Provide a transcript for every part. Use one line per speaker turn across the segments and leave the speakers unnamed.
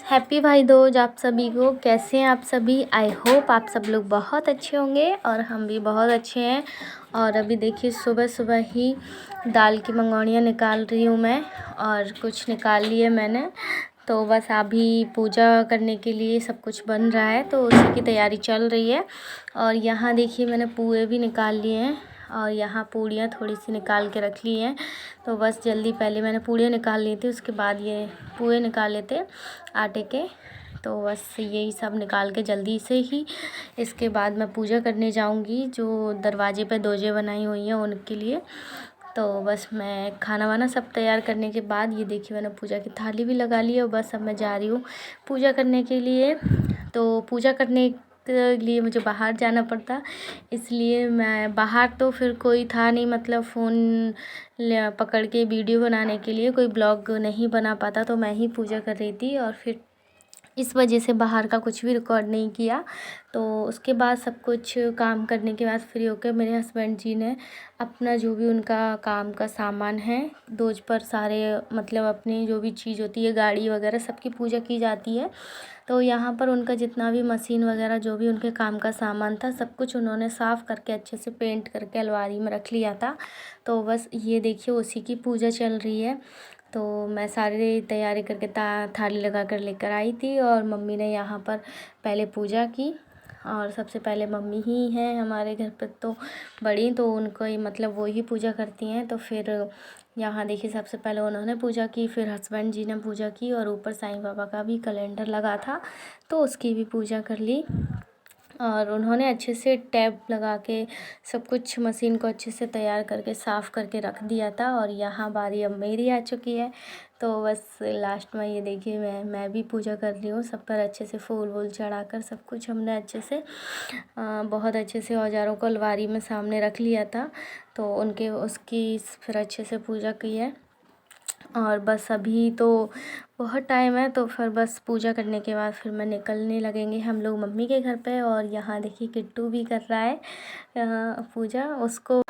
Happy भाई दूज आप सभी को। कैसे हैं आप सभी? आई होप आप सब लोग बहुत अच्छे होंगे और हम भी बहुत अच्छे हैं। और अभी देखिए सुबह सुबह ही दाल की मंगौड़ियाँ निकाल रही हूँ मैं, और कुछ निकाल लिए मैंने। तो बस अभी पूजा करने के लिए सब कुछ बन रहा है, तो उसी की तैयारी चल रही है। और यहाँ देखिए मैंने पुए भी निकाल लिए हैं, और यहाँ पूड़ियाँ थोड़ी सी निकाल के रख ली हैं। तो बस जल्दी पहले मैंने पूड़ियाँ निकाल ली थी, उसके बाद ये पुए निकाले थे आटे के। तो बस यही सब निकाल के जल्दी से ही इसके बाद मैं पूजा करने जाऊंगी, जो दरवाजे पे दोजे बनाई हुई हैं उनके लिए। तो बस मैं खाना वाना सब तैयार करने के बाद ये देखिए मैंने पूजा की थाली भी लगा ली है, और बस अब मैं जा रही हूँ पूजा करने के लिए। तो पूजा करने के लिए मुझे बाहर जाना पड़ता, इसलिए मैं बाहर तो फिर कोई था नहीं, मतलब फ़ोन पकड़ के वीडियो बनाने के लिए कोई ब्लॉग नहीं बना पाता, तो मैं ही पूजा कर रही थी। और फिर इस वजह से बाहर का कुछ भी रिकॉर्ड नहीं किया। तो उसके बाद सब कुछ काम करने के बाद फ्री होकर मेरे हस्बैंड जी ने अपना जो भी उनका काम का सामान है दोज पर सारे, मतलब अपनी जो भी चीज़ होती है गाड़ी वगैरह सबकी पूजा की जाती है। तो यहाँ पर उनका जितना भी मशीन वगैरह जो भी उनके काम का सामान था सब कुछ उन्होंने साफ़ करके अच्छे से पेंट करके अलमारी में रख लिया था। तो बस ये देखिए उसी की पूजा चल रही है। तो मैं सारी तैयारी करके थाली लगा कर लेकर आई थी, और मम्मी ने यहाँ पर पहले पूजा की। और सबसे पहले मम्मी ही हैं हमारे घर पर तो बड़ी, तो उनको ही मतलब वो ही पूजा करती हैं। तो फिर यहाँ देखिए सबसे पहले उन्होंने पूजा की, फिर हस्बैंड जी ने पूजा की, और ऊपर साईं बाबा का भी कैलेंडर लगा था तो उसकी भी पूजा कर ली। और उन्होंने अच्छे से टैप लगा के सब कुछ मशीन को अच्छे से तैयार करके साफ़ करके रख दिया था। और यहाँ बारी अब मेरी आ चुकी है। तो बस लास्ट में ये देखिए मैं भी पूजा कर रही हूँ, सब पर अच्छे से फूल वूल चढ़ाकर सब कुछ हमने अच्छे से बहुत अच्छे से औजारों को अलमारी में सामने रख लिया था। तो उनके उसकी फिर अच्छे से पूजा की है। और बस अभी तो बहुत टाइम है, तो फिर बस पूजा करने के बाद फिर मैं निकलने लगेंगे हम लोग मम्मी के घर पे। और यहाँ देखिए किट्टू भी कर रहा है पूजा उसको।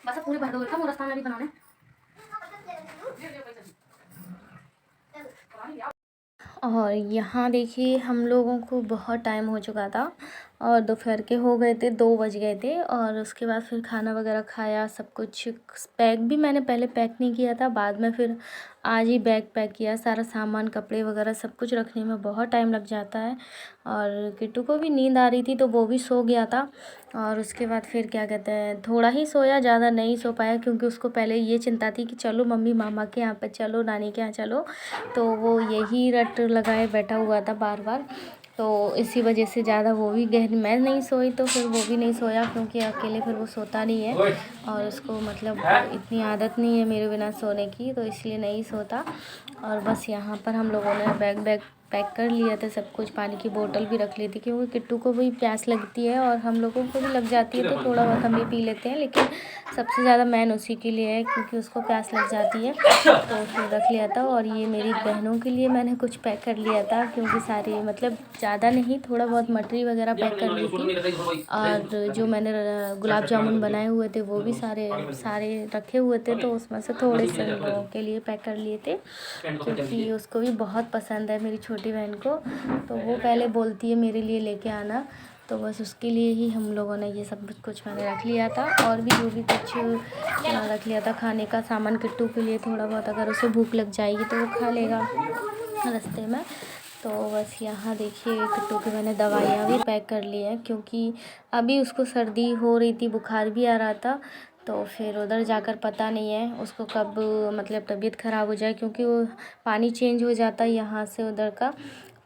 बस पूरी भर दो बेटा, रास्ता में भी बनाने। और यहाँ देखिए हम लोगों को बहुत टाइम हो चुका था, और दोपहर के हो गए थे, 2 बज गए थे। और उसके बाद फिर खाना वगैरह खाया, सब कुछ पैक भी मैंने पहले पैक नहीं किया था, बाद में फिर आज ही बैग पैक किया। सारा सामान कपड़े वगैरह सब कुछ रखने में बहुत टाइम लग जाता है। और किट्टू को भी नींद आ रही थी तो वो भी सो गया था। और उसके बाद फिर क्या कहते हैं थोड़ा ही सोया, ज़्यादा नहीं सो पाया, क्योंकि उसको पहले ये चिंता थी कि चलो मम्मी मामा के यहाँ पर चलो, नानी के यहाँ चलो। तो वो यही रट लगाए बैठा हुआ था बार बार। तो इसी वजह से ज़्यादा वो भी गहरी, मैं नहीं सोई तो फिर वो भी नहीं सोया, क्योंकि अकेले फिर वो सोता नहीं है, और उसको मतलब इतनी आदत नहीं है मेरे बिना सोने की, तो इसलिए नहीं सोता। और बस यहाँ पर हम लोगों ने बैग पैक कर लिया था सब कुछ, पानी की बोतल भी रख ली थी, क्योंकि किट्टू को भी प्यास लगती है और हम लोगों को भी लग जाती है, तो थोड़ा बहुत हम भी पी लेते हैं, लेकिन सबसे ज़्यादा मैन उसी के लिए है, क्योंकि उसको प्यास लग जाती है। तो फिर रख लिया था। और ये मेरी बहनों के लिए मैंने कुछ पैक कर लिया था, क्योंकि सारी मतलब ज़्यादा नहीं, थोड़ा बहुत मटरी वगैरह पैक कर ली थी। और जो मैंने गुलाब जामुन बनाए हुए थे वो भी सारे सारे रखे हुए थे, तो उसमें से थोड़े से हम लोगों के लिए पैक कर लिए थे, क्योंकि उसको भी बहुत पसंद है मेरी छोटी बहन को। तो वो पहले बोलती है मेरे लिए लेके आना, तो बस उसके लिए ही हम लोगों ने ये सब कुछ मैंने रख लिया था। और भी जो भी कुछ रख लिया था खाने का सामान किट्टू के लिए, थोड़ा बहुत अगर उसे भूख लग जाएगी तो वो खा लेगा रास्ते में। तो बस यहाँ देखिए किट्टू की मैंने दवाइयाँ भी पैक कर ली हैं, क्योंकि अभी उसको सर्दी हो रही थी, बुखार भी आ रहा था। तो फिर उधर जाकर पता नहीं है उसको कब मतलब तबीयत ख़राब हो जाए, क्योंकि वो पानी चेंज हो जाता है यहाँ से उधर का।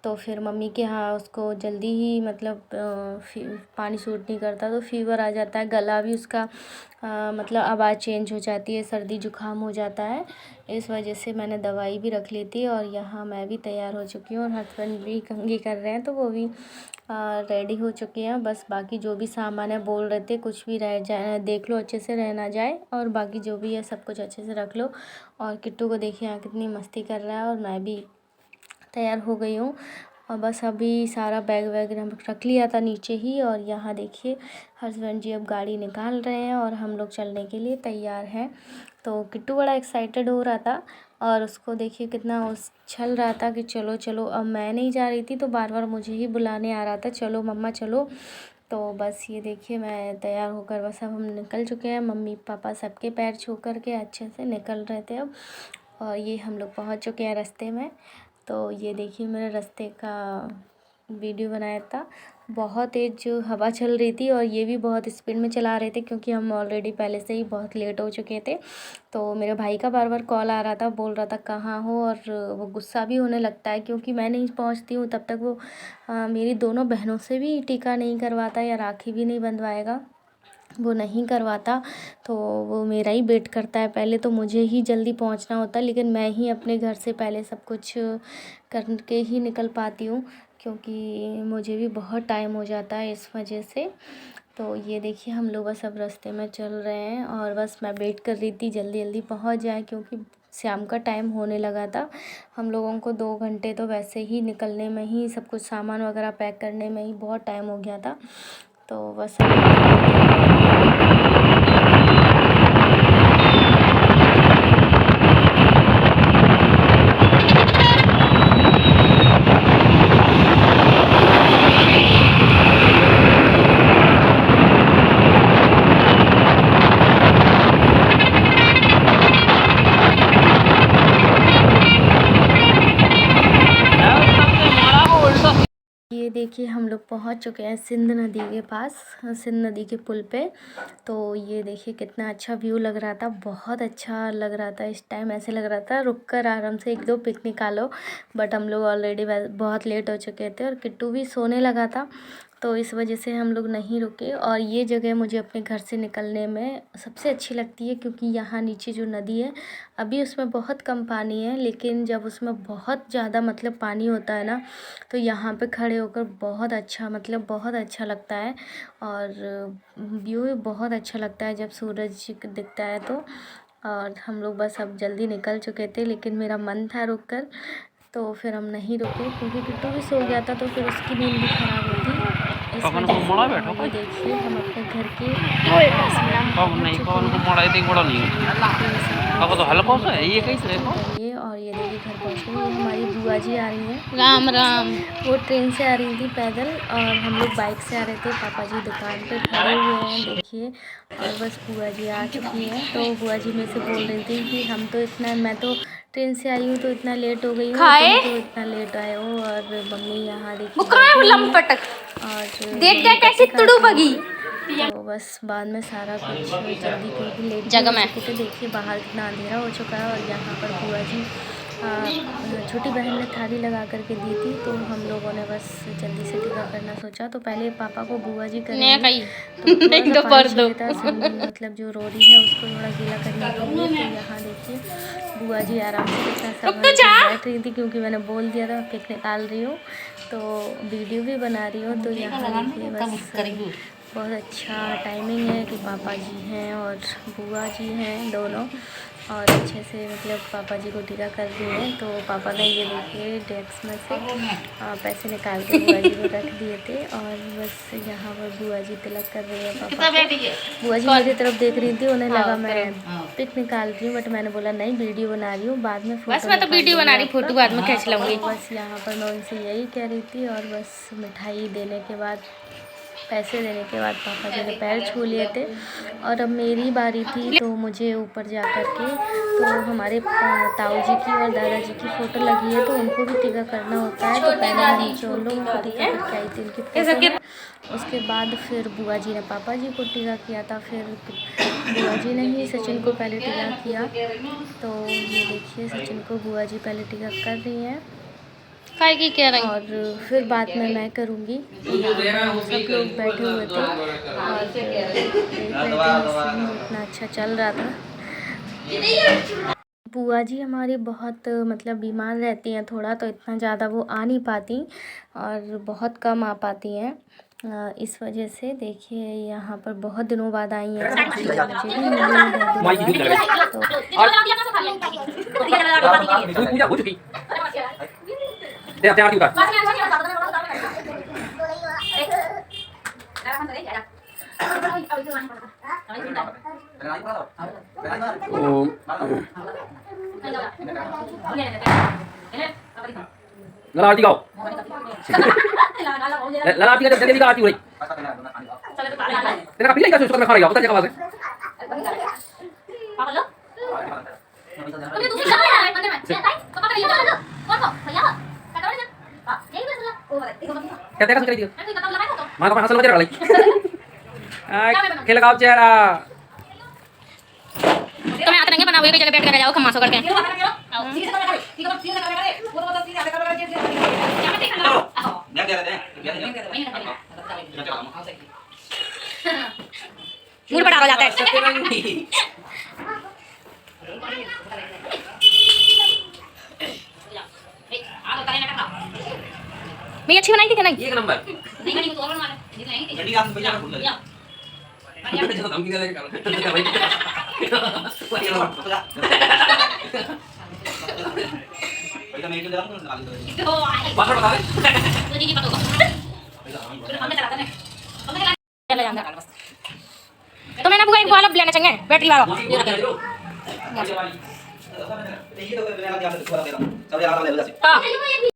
तो फिर मम्मी के यहाँ उसको जल्दी ही मतलब पानी सूट नहीं करता, तो फीवर आ जाता है, गला भी उसका मतलब आवाज़ चेंज हो जाती है, सर्दी जुकाम हो जाता है। इस वजह से मैंने दवाई भी रख ली थी। और यहाँ मैं भी तैयार हो चुकी हूँ और हस्बैंड भी कंघी कर रहे हैं, तो वो भी रेडी हो चुके हैं। बस बाकी जो भी सामान है बोल रहे थे कुछ भी रह जाए देख लो, अच्छे से रह ना जाए, और बाकी जो भी है सब कुछ अच्छे से रख लो। और किट्टू को देखिए यहाँ कितनी मस्ती कर रहा है, और मैं भी तैयार हो गई हूँ। और बस अभी सारा बैग वैग रख लिया था नीचे ही। और यहाँ देखिए हस्बैंड जी अब गाड़ी निकाल रहे हैं और हम लोग चलने के लिए तैयार हैं। तो किट्टू बड़ा एक्साइटेड हो रहा था, और उसको देखिए कितना उछल रहा था कि चलो चलो। अब मैं नहीं जा रही थी तो बार बार मुझे ही बुलाने आ रहा था, चलो मम्मा चलो। तो बस ये देखिए मैं तैयार होकर बस अब हम निकल चुके हैं। मम्मी पापा सबके पैर छू कर के अच्छे से निकल रहे थे अब। और ये हम लोग पहुंच चुके हैं रास्ते में। तो ये देखिए मेरे रास्ते का वीडियो बनाया था। बहुत तेज़ हवा चल रही थी, और ये भी बहुत स्पीड में चला रहे थे क्योंकि हम ऑलरेडी पहले से ही बहुत लेट हो चुके थे। तो मेरे भाई का बार बार कॉल आ रहा था, बोल रहा था कहाँ हो, और वो गुस्सा भी होने लगता है क्योंकि मैं नहीं पहुंचती हूँ तब तक वो मेरी दोनों बहनों से भी टीका नहीं करवाता या राखी भी नहीं बंधवाएगा, वो नहीं करवाता। तो वो मेरा ही वेट करता है। पहले तो मुझे ही जल्दी पहुंचना होता है, लेकिन मैं ही अपने घर से पहले सब कुछ करके ही निकल पाती हूँ क्योंकि मुझे भी बहुत टाइम हो जाता है इस वजह से। तो ये देखिए हम लोग बस अब रास्ते में चल रहे हैं, और बस मैं वेट कर रही थी जल्दी जल्दी पहुंच जाए क्योंकि शाम का टाइम होने लगा था। हम लोगों को 2 घंटे तो वैसे ही निकलने में ही, सब कुछ सामान वगैरह पैक करने में ही बहुत टाइम हो गया था। तो बस ये देखिए हम लोग पहुंच चुके हैं सिंध नदी के पास, सिंध नदी के पुल पे। तो ये देखिए कितना अच्छा व्यू लग रहा था, बहुत अच्छा लग रहा था। इस टाइम ऐसे लग रहा था रुक कर आराम से 1-2 पिक निकालो, बट हम लोग ऑलरेडी बहुत लेट हो चुके थे और किट्टू भी सोने लगा था, तो इस वजह से हम लोग नहीं रुके। और ये जगह मुझे अपने घर से निकलने में सबसे अच्छी लगती है क्योंकि यहाँ नीचे जो नदी है अभी उसमें बहुत कम पानी है, लेकिन जब उसमें बहुत ज़्यादा मतलब पानी होता है ना, तो यहाँ पे खड़े होकर बहुत अच्छा मतलब बहुत अच्छा लगता है। और व्यू भी बहुत अच्छा लगता है जब सूरज दिखता है तो। और हम लोग बस अब जल्दी निकल चुके थे, लेकिन मेरा मन था रुक कर, तो फिर हम नहीं रुके क्योंकि किट्टू भी सो गया था तो फिर उसकी नींद भी खराब होती। इस वजह से ये देखिए हम अपने घर के पास में पहुंच चुके हैं। और ये देखिए घर पहुंच गए। ये हमारी बुआ जी आ रही हैं, राम राम। वो ट्रेन से आ रही थी पैदल, और हम लोग बाइक से आ रहे थे। पापा जी दुकान पे खड़े हुए हैं देखिए, और बस बुआ जी आ चुकी हैं। तो बुआ जी मेरे से बोल रही थी कि हम तो इतना, मैं तो ट्रेन से आई हूँ तो इतना लेट हो गई हूँ, तुम तो इतना लेट आए हो। और मम्मी यहाँ देखिए तो बस बाद में सारा कुछ जल्दी क्योंकि लेट जगह में तो देखिए बाहर कितना अंधेरा हो चुका है। और यहाँ पर बुआ जी छोटी बहन ने थाली लगा करके दी थी, तो हम लोगों ने बस जल्दी से टीका करना सोचा। तो पहले पापा को बुआ जी करेंगे, तो मतलब जो रोड़ी है उसको थोड़ा गीला करने के लिए। तो यहाँ देखिए बुआ जी आराम से कितना सब बैठ रही थी क्योंकि मैंने बोल दिया था पिक निकाल रही हूँ, तो वीडियो भी बना रही हूँ। तो यहाँ देखिए बस बहुत अच्छा टाइमिंग है कि पापा जी हैं और बुआ जी हैं दोनों, और अच्छे से मतलब पापा जी को टीका कर रही हैं। तो पापा ने ये देखिए डेस्क में से पैसे निकाल के बुआ जी को रख दिए थे, और बस यहाँ पर बुआ जी तिलक कर रही है पापा को। बुआ जी मेरी तरफ देख रही थी, उन्हें लगा मैं पिक निकाल रही हूँ, बट मैंने बोला नहीं वीडियो बना रही हूँ, बाद में फोटो, बस मैं तो वीडियो बना रही, फोटो बाद में खींच लूँगी। बस यहाँ पर मैं उनसे यही कह रही थी। और बस मिठाई देने के बाद, पैसे देने के बाद पापा जी ने पैर छू लिए थे, और अब मेरी बारी थी। तो मुझे ऊपर जा कर के, तो हमारे ताऊ जी की और दादाजी की फ़ोटो लगी है, तो उनको भी टीका करना होता है। तो पहले मैं नीचे उन लोगों को टीका करके आई थी उनकी फोटो में। उसके बाद फिर बुआ जी ने पापा जी को टीका किया था, फिर बुआ जी ने ही सचिन को पहले टीका किया। तो ये देखिए सचिन को बुआ जी पहले टीका कर रही हैं। काय की कह रही और फिर बाद में मैं करूँगी। सब लोग बैठे हुए थे और देख रहे थे सीन इतना अच्छा चल रहा था। बुआ जी हमारी बहुत मतलब बीमार रहती हैं थोड़ा, तो इतना ज़्यादा वो आ नहीं पाती और बहुत कम आ पाती हैं। इस वजह से देखिए यहाँ पर बहुत दिनों बाद आई हैं, मुझे भी बहुत दिनों
लला आरती गाओ। लला आरती का जल्दी का आरती हो रही। तेरा का पीला क्या सोच कर मैं खा रही हूं, पता है क्या आवाज है? पागल लो। तुम दूसरी जगह जा रहे हैं मंदिर में। तो पकड़ ये चलो। कौन को? भैया। क्या कर रहे हैं? हां, यही तो सुना। ओ क्या तेरा संग कर दिया? मैं कोई बताओ लगाया तो। मां का हंसल मत रहा लाई। खेल लगाओ चेहरा। तो मैं आते नहीं बना, वही पे जगह बैठ कर जाओ खमासो करके। आओ सीधे से कर, ठीक है सीधे से कर। वो तो सीधे से कर क्या मैं देख रहा हूं। मैं कह रहे हैं मूड बड़ा हो जाता है। मैं अच्छी बनाई थी क्या? नहीं एक नंबर नहीं बनी तो और बनवा ले। नहीं गड्डी आप भैया भूल गए। चलो धमकी दे देगा भाई। भैया मेरे को दे रहा हूं ना निकाल दो। पासवर्ड बता दे। तो जी पता होगा। फिर हमने चलाते हैं। हमने चला जाना बस। तो मैंने बुआ एक वाला लेना चाहिए बैटरी वाला। ये वाली। ये तो मैंने दिया था थोड़ा दे रहा हूं। सब याद आ ले जैसे। हां